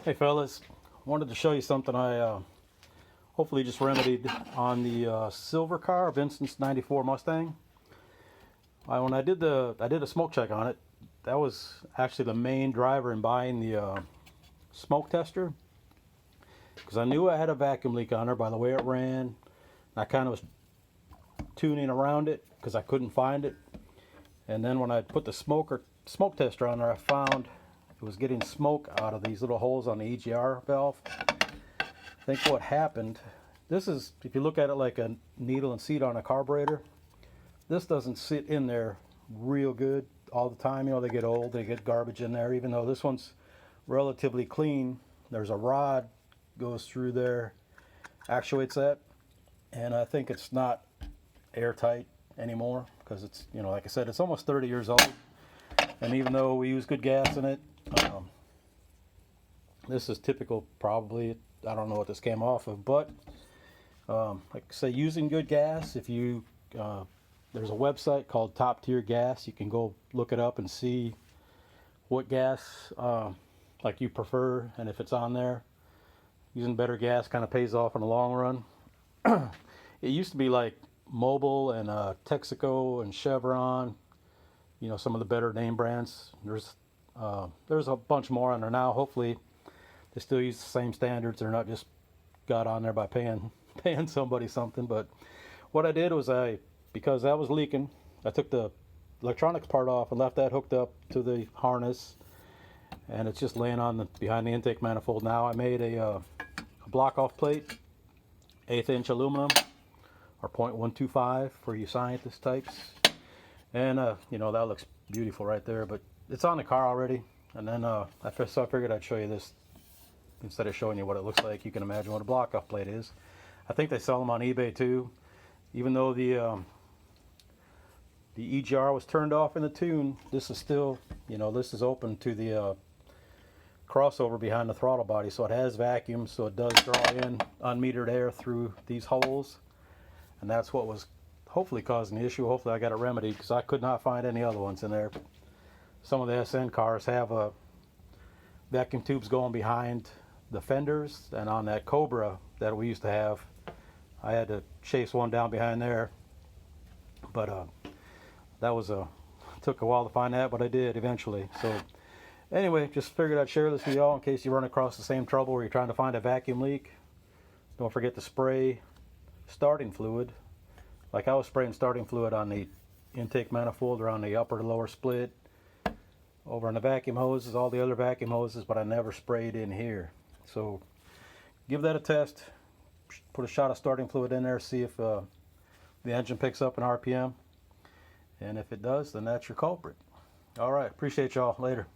Hey fellas, wanted to show you something I hopefully just remedied on the silver car, Vincent's '94 Mustang. When I did a smoke check on it. That was actually the main driver in buying the smoke tester, because I knew I had a vacuum leak on her by the way it ran. I kind of was tuning around it because I couldn't find it, and then when I put the smoke tester on there, I found it was getting smoke out of these little holes on the EGR valve. I think what happened, this is, if you look at it like a needle and seat on a carburetor, this doesn't sit in there real good all the time. You know, they get old, they get garbage in there. Even though this one's relatively clean, there's a rod goes through there, actuates that, and I think it's not airtight anymore because it's, you know, like I said, it's almost 30 years old, and even though we use good gas in it, this is typical. Probably, I don't know what this came off of, but like I say, using good gas, if you there's a website called Top Tier Gas. You can go look it up and see what gas like you prefer, and if it's on there. Using better gas kind of pays off in the long run. It used to be like Mobil and Texaco and Chevron, you know, some of the better name brands. There's a bunch more on there now. Hopefully they still use the same standards. They're not just got on there by paying somebody something. But what I did was, because that was leaking, I took the electronics part off and left that hooked up to the harness, and it's just laying on behind the intake manifold now. I made a block off plate, 1/8 inch aluminum, or 0.125 for you scientist types, and you know, that looks beautiful right there. But it's on the car already, and then so I figured I'd show you this instead of showing you what it looks like. You can imagine what a block off plate is. I think they sell them on eBay too. Even though the EGR was turned off in the tune, this is still, you know, this is open to the crossover behind the throttle body, so it has vacuum, so it does draw in unmetered air through these holes, and that's what was hopefully causing the issue. Hopefully I got it remedied, because I could not find any other ones in there. Some of the SN cars have vacuum tubes going behind the fenders, and on that Cobra that we used to have, I had to chase one down behind there. But that was took a while to find that, but I did eventually. So anyway, just figured I'd share this with y'all in case you run across the same trouble where you're trying to find a vacuum leak. Don't forget to spray starting fluid. Like I was spraying starting fluid on the intake manifold, around the upper to lower split, over on the vacuum hoses, all the other vacuum hoses, but I never sprayed in here. So give that a test. Put a shot of starting fluid in there, see if the engine picks up an RPM, and if it does, then that's your culprit. All right, appreciate y'all. Later.